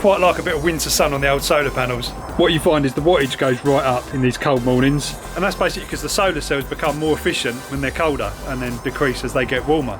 quite like a bit of winter sun on the old solar panels. What you find is the wattage goes right up in these cold mornings, and that's basically because the solar cells become more efficient when they're colder and then decrease as they get warmer.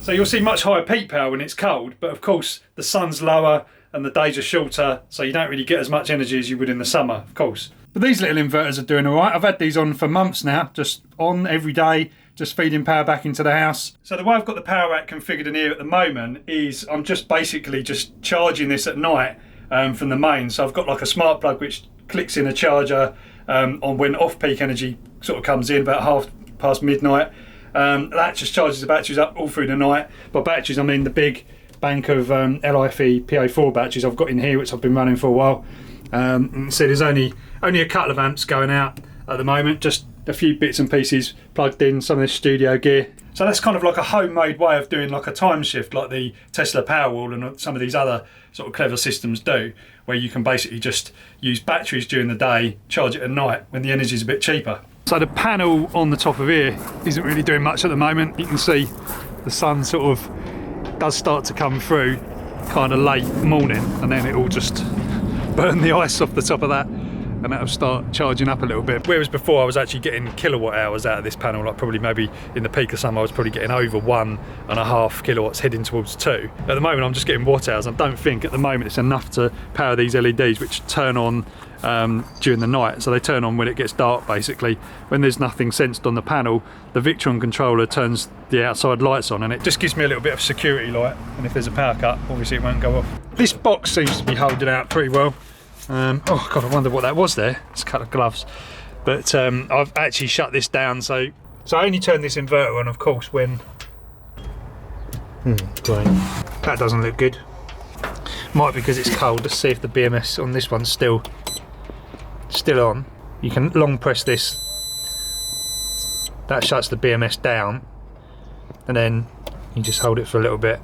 So you'll see much higher peak power when it's cold, but of course the sun's lower and the days are shorter, so you don't really get as much energy as you would in the summer, of course. But these little inverters are doing all right. I've had these on for months now, just on every day, just feeding power back into the house. So the way I've got the power rack configured in here at the moment is I'm just basically just charging this at night from the main. So I've got like a smart plug which clicks in a charger on when off-peak energy sort of comes in about 1/2 midnight. That just charges the batteries up all through the night. By batteries, I mean the big bank of LIFE PA4 batteries I've got in here, which I've been running for a while. So there's only a couple of amps going out at the moment, just a few bits and pieces plugged in, some of this studio gear. So that's kind of like a homemade way of doing like a time shift, like the Tesla Powerwall and some of these other sort of clever systems do, where you can basically just use batteries during the day, charge it at night when the energy is a bit cheaper. So the panel on the top of here isn't really doing much at the moment. You can see the sun sort of does start to come through kind of late morning, and then it will just burn the ice off the top of that, and that'll start charging up a little bit. Whereas before I was actually getting kilowatt hours out of this panel, like probably maybe in the peak of summer I was probably getting over 1.5 kilowatts heading towards 2. At the moment I'm just getting watt hours. I don't think at the moment it's enough to power these LEDs, which turn on during the night. So they turn on when it gets dark basically. When there's nothing sensed on the panel, the Victron controller turns the outside lights on, and it just gives me a little bit of security light, and if there's a power cut obviously it won't go off. This box seems to be holding out pretty well. Oh god, I wonder what that was there. It's a couple of gloves. But I've actually shut this down, so I only turn this inverter on, of course, when great. That doesn't look good. Might be because it's cold. Let's see if the BMS on this one's still on. You can long press this. That shuts the BMS down, and then you just hold it for a little bit.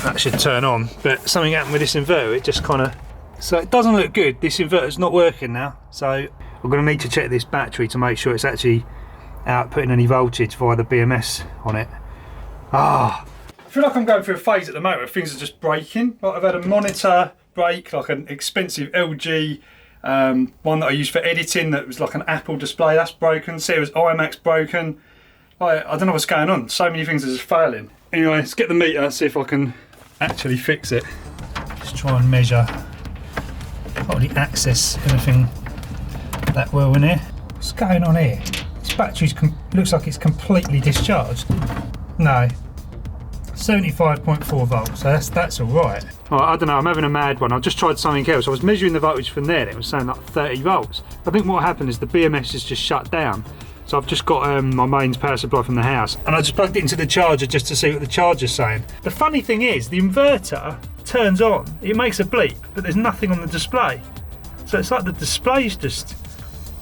That should turn on, but something happened with this inverter. It just kind of, so it doesn't look good. This inverter's not working now, so I'm going to need to check this battery to make sure it's actually outputting any voltage via the BMS on it. I feel like I'm going through a phase at the moment where things are just breaking. Like I've had a monitor break, like an expensive LG one that I use for editing that was like an Apple display, that's broken. Sarah's iMac's broken. I don't know what's going on. So many things are just failing. Anyway, let's get the meter, see if I can actually fix it. Just try and measure. Can't really access anything that well in here. What's going on here? This battery looks like it's completely discharged. No, 75.4 volts, so that's all right. I don't know, I'm having a mad one. I've just tried something else. I was measuring the voltage from there and it was saying like 30 volts. I think what happened is the BMS is just shut down. So I've just got my mains power supply from the house, and I just plugged it into the charger just to see what the charger's saying. The funny thing is, the inverter turns on, it makes a bleep, but there's nothing on the display. So it's like the display's just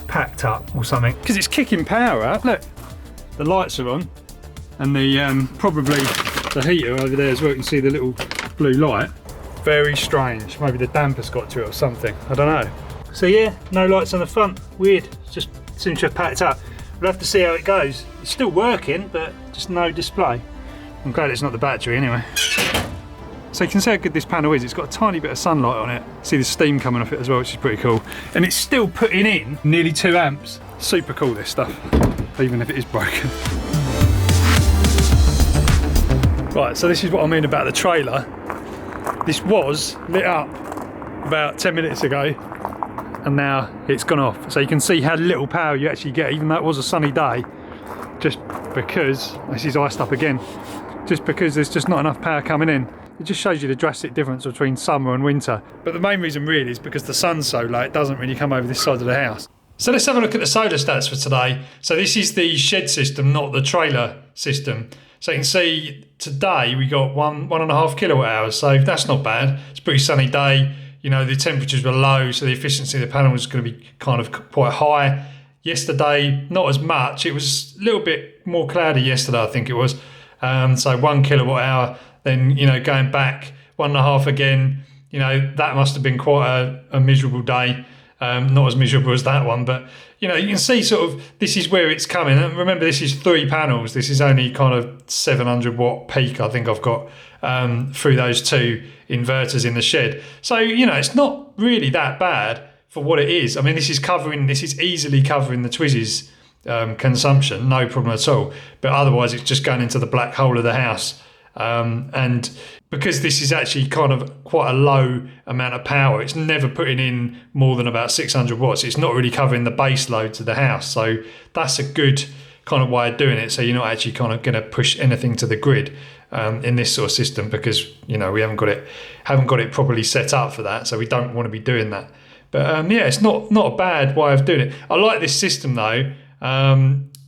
packed up or something. Because it's kicking power out, look. The lights are on, and the probably the heater over there as well. You can see the little blue light. Very strange, maybe the damper's got to it or something, I don't know. So yeah, no lights on the front, weird, just seems to have packed up. We'll have to see how it goes. It's still working, but just no display. I'm glad it's not the battery anyway. So you can see how good this panel is. It's got a tiny bit of sunlight on it. See the steam coming off it as well, which is pretty cool. And it's still putting in nearly 2 amps. Super cool, this stuff, even if it is broken. Right, so this is what I mean about the trailer. This was lit up about 10 minutes ago, and now it's gone off. So you can see how little power you actually get, even though it was a sunny day, just because, this is iced up again, just because there's just not enough power coming in. It just shows you the drastic difference between summer and winter. But the main reason really is because the sun's so low, it doesn't really come over this side of the house. So let's have a look at the solar stats for today. So this is the shed system, not the trailer system. So you can see today we got 1.5 kilowatt hours, so that's not bad. It's a pretty sunny day. You know, the temperatures were low, so the efficiency of the panel was going to be kind of quite high. Yesterday, not as much. It was a little bit more cloudy yesterday, I think it was. So 1 kilowatt hour, then, you know, going back 1.5 again, you know, that must have been quite a miserable day. Not as miserable as that one, but, you know, you can see sort of this is where it's coming. And remember, this is 3 panels. This is only kind of 700 watt peak, I think I've got. through those two inverters in the shed. So, you know, it's not really that bad for what it is. I mean, this is easily covering the Twizy's consumption, no problem at all. But otherwise, it's just going into the black hole of the house. And because this is actually kind of quite a low amount of power, it's never putting in more than about 600 watts. It's not really covering the base load to the house. So that's a good kind of way of doing it. So you're not actually kind of going to push anything to the grid in this sort of system, because, you know, we haven't got it properly set up for that. So we don't want to be doing that. But yeah, it's not a bad way of doing it. I like this system though.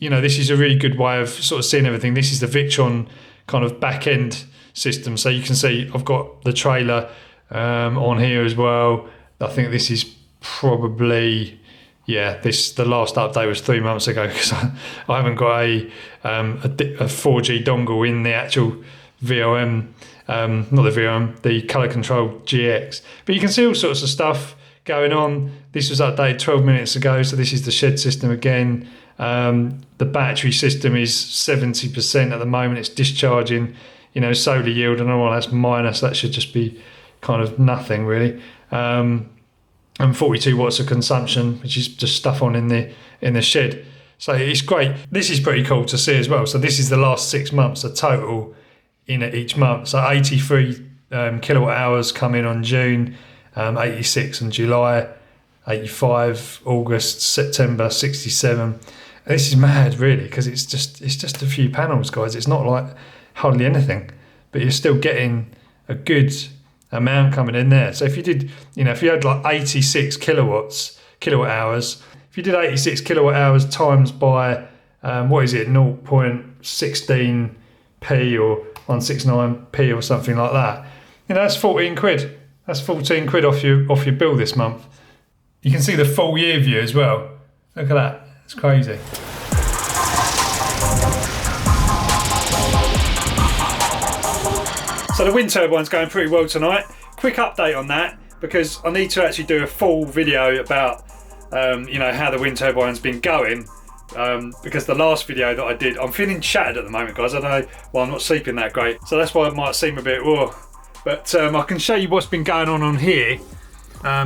You know, this is a really good way of sort of seeing everything. This is the Victron kind of back end system. So you can see I've got the trailer on here as well. I think this is probably, yeah, the last update was 3 months ago, because I haven't got a 4G dongle in the actual VOM, not the VOM, the Colour Control GX. But you can see all sorts of stuff going on. This was updated 12 minutes ago, so this is the shed system again. The battery system is 70% at the moment. It's discharging, you know, solar yield, and all that's minus. That should just be kind of nothing really. And 42 watts of consumption, which is just stuff on in the shed. So it's great. This is pretty cool to see as well. So this is the last 6 months, the total in each month. So 83 kilowatt hours come in on June, 86 in July, 85 August, September 67. This is mad really, because it's just a few panels, guys. It's not like hardly anything, but you're still getting a good amount coming in there. So if you did, you know, if you had like 86 kilowatt hours, if you did 86 kilowatt hours times by what is it, 0.16p or 169p or something like that, you know, that's 14 quid. That's 14 quid off your bill this month. You can see the full year view as well. Look at that. It's crazy. So the wind turbine's going pretty well tonight. Quick update on that, because I need to actually do a full video about you know, how the wind turbine's been going, because the last video that I did, I'm feeling shattered at the moment, guys. I don't know why I'm not sleeping that great, so that's why it might seem a bit raw. But I can show you what's been going on here,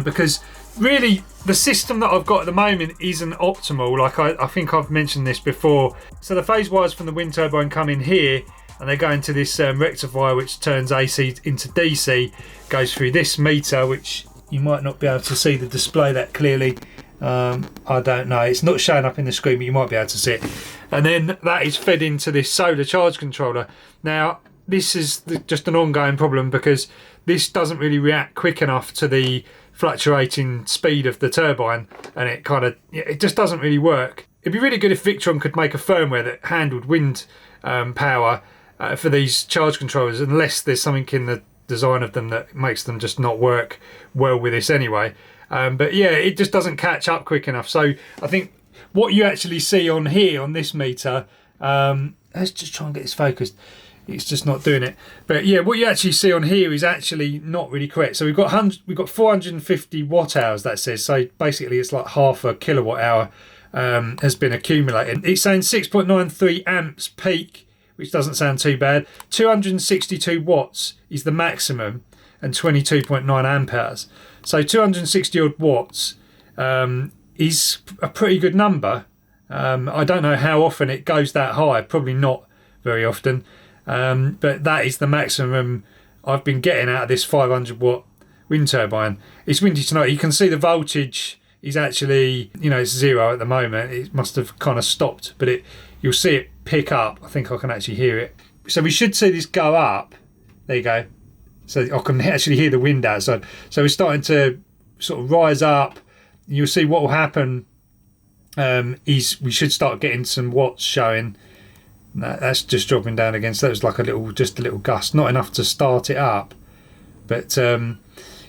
because really the system that I've got at the moment isn't optimal. Like I think I've mentioned this before. So the phase wires from the wind turbine come in here, and they go into this rectifier which turns AC into DC, goes through this meter, which you might not be able to see the display that clearly. I don't know, it's not showing up in the screen, but you might be able to see it. And then that is fed into this solar charge controller. Now this is just an ongoing problem, because this doesn't really react quick enough to the fluctuating speed of the turbine, and it just doesn't really work. It'd be really good if Victron could make a firmware that handled wind power for these charge controllers, unless there's something in the design of them that makes them just not work well with this anyway. But yeah, it just doesn't catch up quick enough. So I think what you actually see on here on this meter, let's just try and get this focused. It's just not doing it. But yeah, what you actually see on here is actually not really correct. So we've got 450 watt hours, that says. So basically it's like half a kilowatt hour has been accumulated. It's saying 6.93 amps peak, which doesn't sound too bad. 262 watts is the maximum, and 22.9 amp hours. So 260 odd watts is a pretty good number. I don't know how often it goes that high, probably not very often. But that is the maximum I've been getting out of this 500 watt wind turbine. It's windy tonight. You can see the voltage is actually, you know, it's 0 at the moment. It must have kind of stopped, but you'll see it pick up. I think I can actually hear it. So we should see this go up. There you go. So I can actually hear the wind outside. So we're starting to sort of rise up. You'll see what will happen is we should start getting some watts showing. That's just dropping down again. So that was like just a little gust, not enough to start it up. But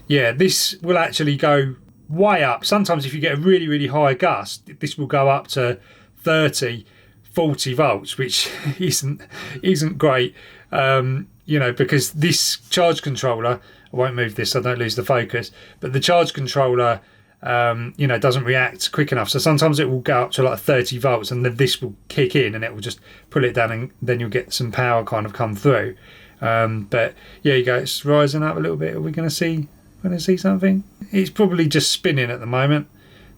yeah, this will actually go way up. Sometimes if you get a really, really high gust, this will go up to 30, 40 volts, which isn't great. You know, because this charge controller, I won't move this so I don't lose the focus, but the charge controller, you know, doesn't react quick enough. So sometimes it will go up to like 30 volts, and then this will kick in and it will just pull it down, and then you'll get some power kind of come through. But yeah, you go, it's rising up a little bit. Are we going to see something? It's probably just spinning at the moment,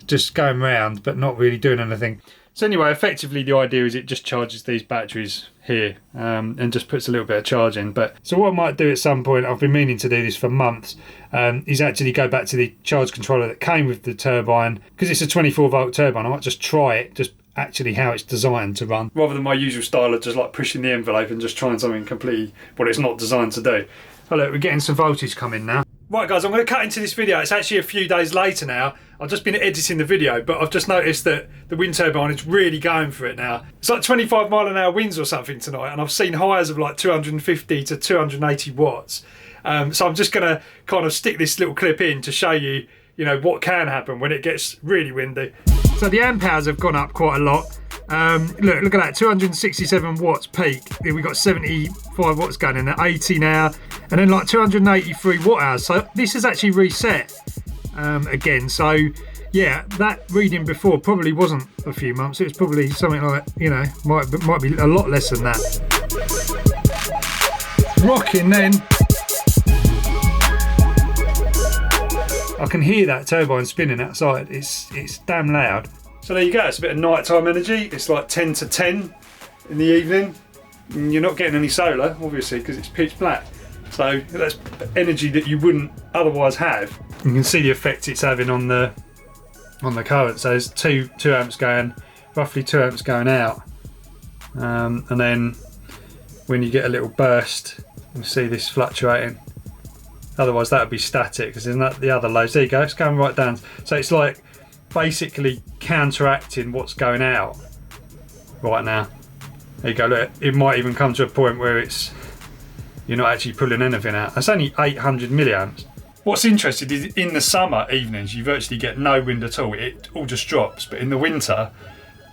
just going round, but not really doing anything. So anyway, effectively the idea is it just charges these batteries here and just puts a little bit of charge in. But so what I might do at some point, I've been meaning to do this for months, is actually go back to the charge controller that came with the turbine, because it's a 24 volt turbine. I might just try it, just actually how it's designed to run, rather than my usual style of just like pushing the envelope and just trying something completely what it's not designed to do. Oh look, we're getting some voltage coming now. Right guys, I'm going to cut into this video. It's actually a few days later now. I've just been editing the video, but I've just noticed that the wind turbine is really going for it now. It's like 25 mile an hour winds or something tonight, and I've seen highs of like 250 to 280 watts. So I'm just going to kind of stick this little clip in to show you, you know, what can happen when it gets really windy. So the amp hours have gone up quite a lot. Look at that, 267 watts peak. We've got 75 watts going in at 80 now, and then like 283 watt hours. So this is actually reset again. So yeah, that reading before probably wasn't a few months. It was probably something like, you know, might be a lot less than that. Rocking then. I can hear that turbine spinning outside. It's damn loud. So there you go, it's a bit of nighttime energy. It's like 10 to 10 in the evening. And you're not getting any solar, obviously, because it's pitch black. So that's energy that you wouldn't otherwise have. You can see the effect it's having on the current. So there's 2 amps going, roughly 2 amps going out. And then when you get a little burst, you see this fluctuating. Otherwise that would be static, because there's not the other loads. There you go, it's going right down. So it's like basically counteracting what's going out right now. There you go, look, it might even come to a point where you're not actually pulling anything out. That's only 800 milliamps. What's interesting is in the summer evenings you virtually get no wind at all. It all just drops. But in the winter,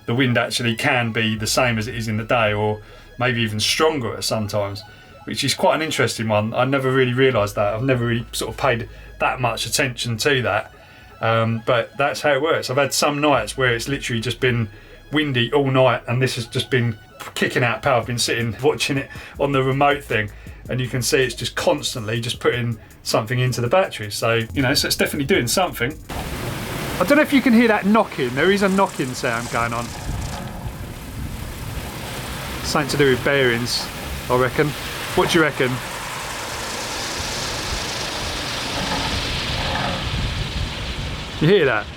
the wind actually can be the same as it is in the day, or maybe even stronger at sometimes, which is quite an interesting one. I never really realised that. I've never really sort of paid that much attention to that. But that's how it works. I've had some nights where it's literally just been windy all night, and this has just been kicking out power. I've been sitting watching it on the remote thing, and you can see it's just constantly just putting something into the battery. So, you know, so it's definitely doing something. I don't know if you can hear that knocking. There is a knocking sound going on. Something to do with bearings, I reckon. What do you reckon? You hear that?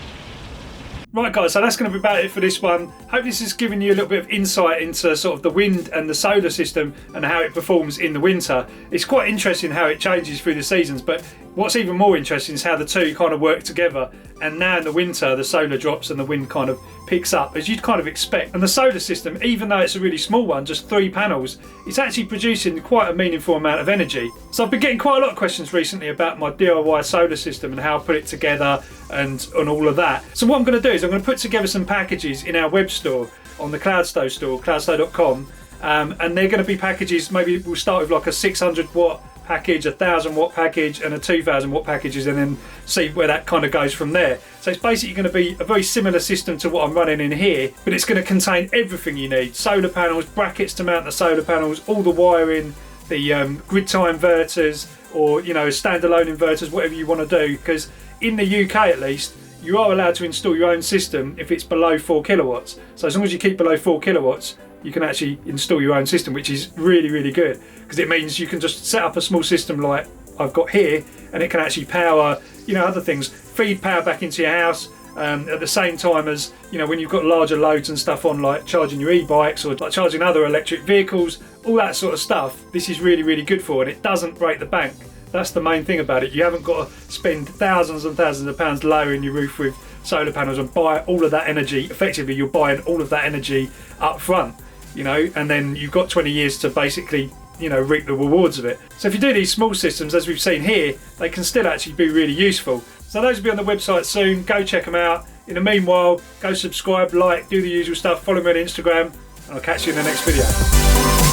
Right guys, so that's going to be about it for this one. Hope this has given you a little bit of insight into sort of the wind and the solar system and how it performs in the winter. It's quite interesting how it changes through the seasons, but what's even more interesting is how the two kind of work together. And now in the winter, the solar drops and the wind kind of picks up, as you'd kind of expect. And the solar system, even though it's a really small one, just 3 panels, it's actually producing quite a meaningful amount of energy. So I've been getting quite a lot of questions recently about my DIY solar system and how I put it together and all of that. So what I'm going to do is I'm going to put together some packages in our web store on the Cloudstow store, cloudstow.com, and they're going to be packages. Maybe we'll start with like a 600 watt package, a 1000 watt package, and a 2000 watt packages, and then see where that kind of goes from there. So it's basically going to be a very similar system to what I'm running in here, but it's going to contain everything you need: solar panels, brackets to mount the solar panels, all the wiring, the grid tie inverters, or, you know, standalone inverters, whatever you want to do. Because in the UK at least, you are allowed to install your own system if it's below 4 kilowatts. So as long as you keep below 4 kilowatts, you can actually install your own system, which is really, really good, because it means you can just set up a small system like I've got here, and it can actually power, you know, other things, feed power back into your house, at the same time as, you know, when you've got larger loads and stuff on, like charging your e-bikes or like charging other electric vehicles, all that sort of stuff. This is really, really good for, and it doesn't break the bank. That's the main thing about it. You haven't got to spend thousands and thousands of pounds lowering your roof with solar panels and buy all of that energy. Effectively, you're buying all of that energy up front, you know, and then you've got 20 years to basically, you know, reap the rewards of it. So if you do these small systems, as we've seen here, they can still actually be really useful. So those will be on the website soon. Go check them out. In the meanwhile, go subscribe, like, do the usual stuff, follow me on Instagram, and I'll catch you in the next video.